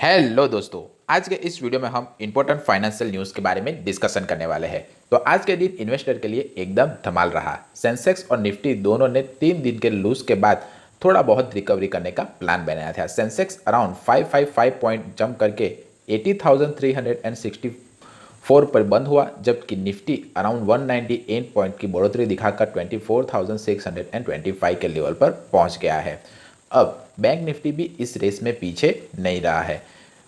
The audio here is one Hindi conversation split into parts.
हेलो दोस्तों। आज के इस वीडियो में हम इंपॉर्टेंट फाइनेंशियल न्यूज़ के बारे में डिस्कशन करने वाले हैं। तो आज के दिन इन्वेस्टर के लिए एकदम धमाल रहा। सेंसेक्स और निफ्टी दोनों ने 3 दिन के लूज के बाद थोड़ा बहुत रिकवरी करने का प्लान बनाया था। सेंसेक्स अराउंड 555 पॉइंट जंप करके 80,364 पर बंद हुआ, जबकि निफ्टी अराउंड 198 पॉइंट की बढ़ोतरी दिखाकर 24,625 के लेवल पर पहुंच गया है। अब बैंक निफ्टी भी इस रेस में पीछे नहीं रहा है।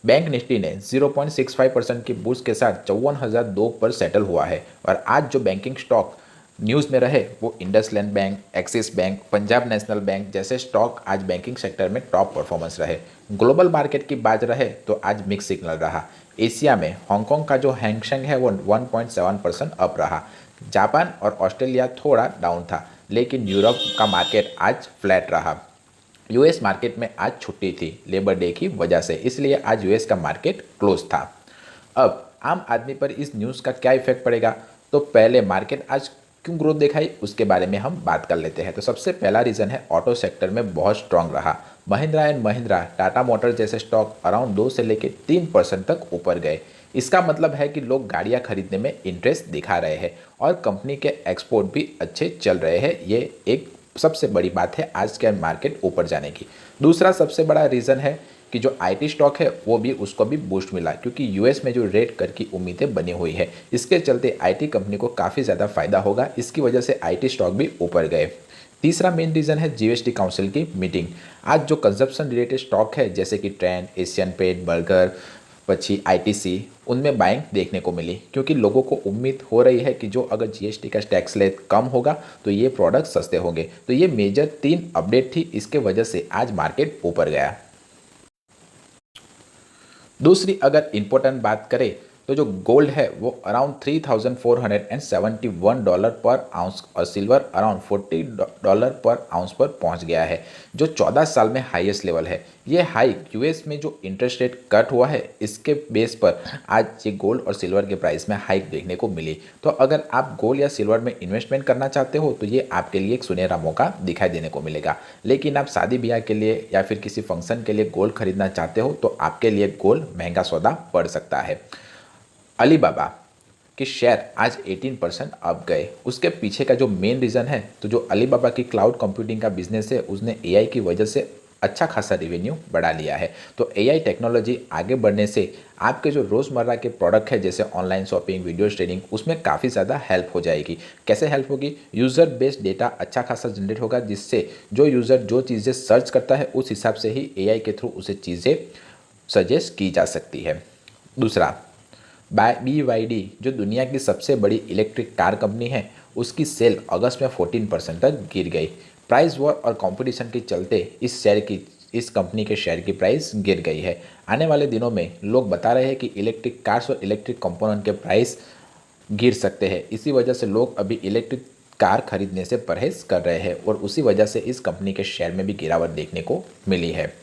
बैंक निफ्टी ने 0.65% की बूस्ट के साथ 54,002 पर सेटल हुआ है। और आज जो बैंकिंग स्टॉक न्यूज़ में रहे वो IndusInd bank, axis bank, Punjab national bank जैसे स्टॉक आज बैंकिंग सेक्टर में टॉप परफॉर्मेंस रहे। ग्लोबल मार्केट की बात रहे तो आज मिक्स सिग्नल रहा। एशिया में हांगकांग का जो हैंगसेंग है वो 1.7% अप रहा। जापान और ऑस्ट्रेलिया थोड़ा डाउन था, लेकिन यूरोप का मार्केट आज फ्लैट रहा। यूएस मार्केट में आज छुट्टी थी लेबर डे की वजह से, इसलिए आज यूएस का मार्केट क्लोज था। अब आम आदमी पर इस न्यूज़ का क्या इफेक्ट पड़ेगा, तो पहले मार्केट आज क्यों ग्रोथ दिखाई उसके बारे में हम बात कर लेते हैं। तो सबसे पहला रीज़न है ऑटो सेक्टर में बहुत स्ट्रांग रहा। महिंद्रा एंड महिंद्रा, टाटा मोटर जैसे स्टॉक अराउंड 2 से लेकर 3% तक ऊपर गए। इसका मतलब है कि लोग गाड़ियां खरीदने में इंटरेस्ट दिखा रहे हैं और कंपनी के एक्सपोर्ट भी अच्छे चल रहे हैं। ये एक सबसे बड़ी बात है आज के मार्केट ऊपर जाने की। दूसरा सबसे बड़ा रीज़न है कि जो आईटी स्टॉक है वो भी उसको भी बूस्ट मिला, क्योंकि यूएस में जो रेट कट की उम्मीदें बनी हुई है, इसके चलते आईटी कंपनी को काफ़ी ज़्यादा फायदा होगा। इसकी वजह से आईटी स्टॉक भी ऊपर गए। तीसरा मेन रीज़न है जीएसटी काउंसिल की मीटिंग। आज जो कंजप्शन रिलेटेड स्टॉक है जैसे कि ट्रेंड, एशियन पेंट, बर्गर, पची आईटीसी, उनमें बाइंग देखने को मिली, क्योंकि लोगों को उम्मीद हो रही है कि जो अगर जीएसटी का टैक्स रेट कम होगा तो ये प्रोडक्ट सस्ते होंगे। तो ये मेजर 3 अपडेट थी, इसके वजह से आज मार्केट ऊपर गया। दूसरी अगर इम्पोर्टेंट बात करें तो जो गोल्ड है वो अराउंड $3,471 पर आउंस और सिल्वर अराउंड $40 पर आउंस पर पहुंच गया है, जो 14 साल में हाईएस्ट लेवल है। ये हाइक यूएस में जो इंटरेस्ट रेट कट हुआ है इसके बेस पर आज ये गोल्ड और सिल्वर के प्राइस में हाइक देखने को मिली। तो अगर आप गोल्ड या सिल्वर में इन्वेस्टमेंट करना चाहते हो तो ये आपके लिए एक सुनहरा मौका दिखाई देने को मिलेगा। लेकिन आप शादी ब्याह के लिए या फिर किसी फंक्शन के लिए गोल्ड खरीदना चाहते हो तो आपके लिए गोल्ड महंगा सौदा पड़ सकता है। अलीबाबा के शेयर आज 18% अप गए। उसके पीछे का जो मेन रीज़न है, तो जो अलीबाबा की क्लाउड कंप्यूटिंग का बिजनेस है उसने एआई की वजह से अच्छा खासा रेवेन्यू बढ़ा लिया है। तो एआई टेक्नोलॉजी आगे बढ़ने से आपके जो रोज़मर्रा के प्रोडक्ट है जैसे ऑनलाइन शॉपिंग, वीडियो स्ट्रीमिंग, उसमें काफ़ी ज़्यादा हेल्प हो जाएगी। कैसे हेल्प होगी? यूज़र बेस्ड डेटा अच्छा खासा जनरेट होगा, जिससे जो यूज़र जो चीज़ें सर्च करता है उस हिसाब से ही एआई के थ्रू उसे चीज़ें सजेस्ट की जा सकती है। दूसरा, BYD जो दुनिया की सबसे बड़ी इलेक्ट्रिक कार कंपनी है, उसकी सेल अगस्त में 14% तक गिर गई। प्राइस वॉर और कंपटीशन के चलते इस कंपनी के शेयर की प्राइस गिर गई है। आने वाले दिनों में लोग बता रहे हैं कि इलेक्ट्रिक कार्स और इलेक्ट्रिक कंपोनेंट के प्राइस गिर सकते हैं। इसी वजह से लोग अभी इलेक्ट्रिक कार खरीदने से परहेज कर रहे हैं और उसी वजह से इस कंपनी के शेयर में भी गिरावट देखने को मिली है।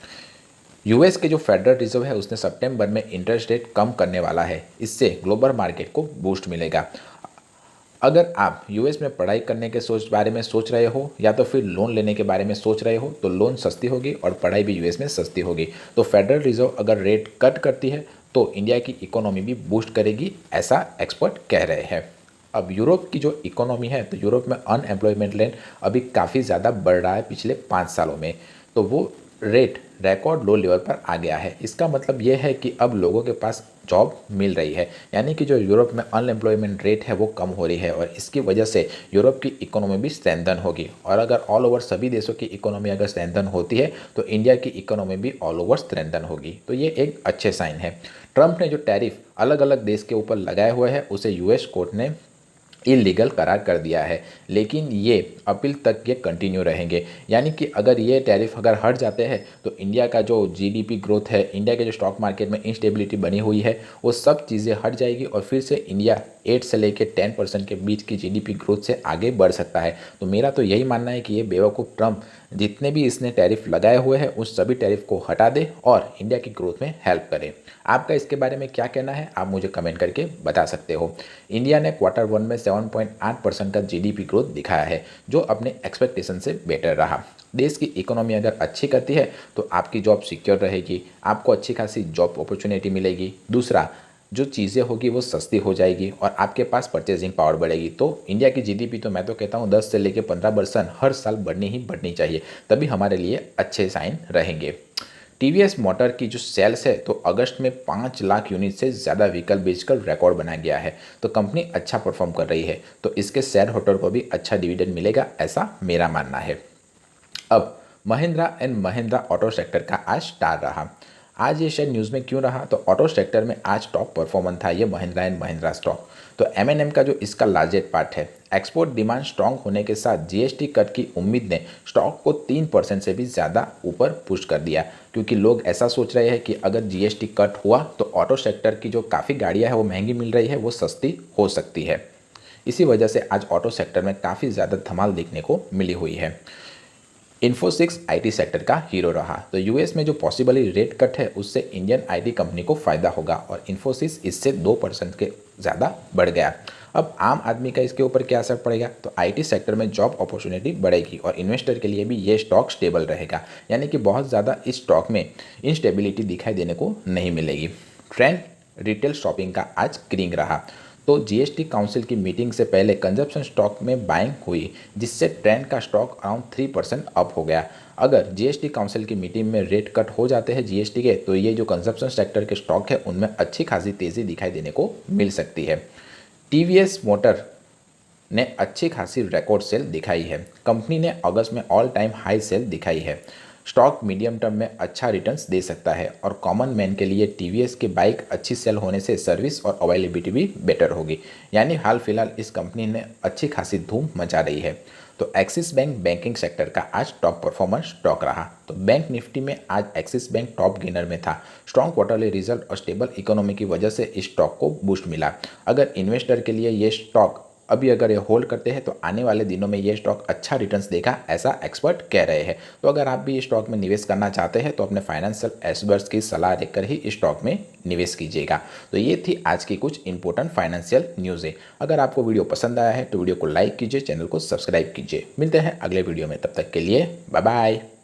यूएस के जो फेडरल रिजर्व है उसने सितंबर में इंटरेस्ट रेट कम करने वाला है। इससे ग्लोबल मार्केट को बूस्ट मिलेगा। अगर आप यूएस में पढ़ाई करने के बारे में सोच रहे हो या तो फिर लोन लेने के बारे में सोच रहे हो तो लोन सस्ती होगी और पढ़ाई भी यूएस में सस्ती होगी। तो फेडरल रिजर्व अगर रेट कट करती है तो इंडिया की इकोनॉमी भी बूस्ट करेगी, ऐसा एक्सपर्ट कह रहे हैं। अब यूरोप की जो इकोनॉमी है, तो यूरोप में अनएम्प्लॉयमेंट रेट अभी काफ़ी ज़्यादा बढ़ रहा है पिछले 5 सालों में। तो वो रेट रिकॉर्ड लो लेवल पर आ गया है। इसका मतलब ये है कि अब लोगों के पास जॉब मिल रही है, यानी कि जो यूरोप में अनएम्प्लॉयमेंट रेट है वो कम हो रही है और इसकी वजह से यूरोप की इकोनॉमी भी स्ट्रेंथन होगी। और अगर ऑल ओवर सभी देशों की इकोनॉमी अगर स्ट्रेंथन होती है तो इंडिया की इकोनॉमी भी ऑल ओवर स्ट्रेंथन होगी। तो ये एक अच्छे साइन है। ट्रंप ने जो टैरिफ अलग अलग देश के ऊपर लगाए हुए हैं उसे यूएस कोर्ट ने इलीगल करार कर दिया है, लेकिन ये अपील तक ये कंटिन्यू रहेंगे। यानी कि अगर ये टैरिफ अगर हट जाते हैं तो इंडिया का जो जीडीपी ग्रोथ है, इंडिया के जो स्टॉक मार्केट में इंस्टेबिलिटी बनी हुई है, वो सब चीज़ें हट जाएगी और फिर से इंडिया 8 से लेकर 10% के बीच की जीडीपी ग्रोथ से आगे बढ़ सकता है। तो मेरा तो यही मानना है कि ये बेवकूफ़ ट्रंप जितने भी इसने टैरिफ लगाए हुए हैं उस सभी टैरिफ को हटा दे और इंडिया की ग्रोथ में हेल्प करे। आपका इसके बारे में क्या कहना है, आप मुझे कमेंट करके बता सकते हो। इंडिया ने क्वार्टर 1 में 7.8% का जीडीपी ग्रोथ दिखाया है, जो अपने एक्सपेक्टेशन से बेटर रहा। देश की इकोनॉमी अगर अच्छी करती है तो आपकी जॉब सिक्योर रहेगी, आपको अच्छी खासी जॉब अपॉर्चुनिटी मिलेगी। दूसरा, जो चीज़ें होगी वो सस्ती हो जाएगी और आपके पास परचेजिंग पावर बढ़ेगी। तो इंडिया की जीडीपी तो मैं तो कहता हूँ 10 से लेकर 15% हर साल बढ़नी ही बढ़नी चाहिए, तभी हमारे लिए अच्छे साइन रहेंगे। टीवीएस मोटर की जो सेल्स है तो अगस्त में 5 लाख यूनिट से ज़्यादा व्हीकल बेचकर रिकॉर्ड बनाया गया है। तो कंपनी अच्छा परफॉर्म कर रही है, तो इसके शेयर होल्डर को भी अच्छा डिविडेंड मिलेगा, ऐसा मेरा मानना है। अब Mahindra and Mahindra auto sector का आज स्टार रहा। आज ये शेयर न्यूज़ में क्यों रहा, तो ऑटो सेक्टर में आज टॉप परफॉर्मेंस था ये महिंद्रा एंड महिंद्रा स्टॉक। तो एमएनएम का जो इसका लार्जेस्ट पार्ट है, एक्सपोर्ट डिमांड स्ट्रांग होने के साथ जीएसटी कट की उम्मीद ने स्टॉक को 3% से भी ज़्यादा ऊपर पुश कर दिया, क्योंकि लोग ऐसा सोच रहे हैं कि अगर जीएसटी कट हुआ तो ऑटो सेक्टर की जो काफ़ी गाड़ियाँ हैं वो महंगी मिल रही है वो सस्ती हो सकती है। इसी वजह से आज ऑटो सेक्टर में काफ़ी ज़्यादा धमाल देखने को मिली हुई है। इन्फोसिस आईटी सेक्टर का हीरो रहा। तो यूएस में जो पॉसिबली रेट कट है उससे इंडियन आईटी कंपनी को फ़ायदा होगा और इन्फोसिस इससे 2% के ज़्यादा बढ़ गया। अब आम आदमी का इसके ऊपर क्या असर पड़ेगा, तो आईटी सेक्टर में जॉब अपॉर्चुनिटी बढ़ेगी और इन्वेस्टर के लिए भी ये स्टॉक स्टेबल रहेगा, यानी कि बहुत ज़्यादा इस स्टॉक में इंस्टेबिलिटी दिखाई देने को नहीं मिलेगी। ट्रेंड रिटेल शॉपिंग का आज क्रींग रहा। तो जीएसटी काउंसिल की मीटिंग से पहले कंजप्शन स्टॉक में बाइंग हुई, जिससे ट्रेंड का स्टॉक अराउंड 3% अप हो गया। अगर जीएसटी काउंसिल की मीटिंग में रेट कट हो जाते हैं जीएसटी के, तो ये जो कंजप्शन सेक्टर के स्टॉक है उनमें अच्छी खासी तेज़ी दिखाई देने को मिल सकती है। टीवीएस मोटर ने अच्छी खासी रिकॉर्ड सेल दिखाई है। कंपनी ने अगस्त में ऑल टाइम हाई सेल दिखाई है। स्टॉक मीडियम टर्म में अच्छा रिटर्न्स दे सकता है और कॉमन मैन के लिए टीवीएस की बाइक अच्छी सेल होने से सर्विस और अवेलेबिलिटी भी बेटर होगी, यानी हाल फिलहाल इस कंपनी ने अच्छी खासी धूम मचा रही है। तो एक्सिस बैंक बैंकिंग सेक्टर का आज टॉप परफॉर्मर स्टॉक रहा। तो बैंक निफ्टी में आज एक्सिस बैंक टॉप गेनर में था। स्ट्रॉन्ग क्वार्टरली रिजल्ट और स्टेबल इकोनॉमी की वजह से इस स्टॉक को बूस्ट मिला। अगर इन्वेस्टर के लिए ये स्टॉक अभी अगर ये होल्ड करते हैं तो आने वाले दिनों में ये स्टॉक अच्छा रिटर्न्स देगा, ऐसा एक्सपर्ट कह रहे हैं। तो अगर आप भी इस स्टॉक में निवेश करना चाहते हैं तो अपने फाइनेंशियल एक्सपर्ट्स की सलाह लेकर ही इस स्टॉक में निवेश कीजिएगा। तो ये थी आज की कुछ इंपॉर्टेंट फाइनेंशियल न्यूज़ें। अगर आपको वीडियो पसंद आया है तो वीडियो को लाइक कीजिए, चैनल को सब्सक्राइब कीजिए। मिलते हैं अगले वीडियो में, तब तक के लिए बाय बाय।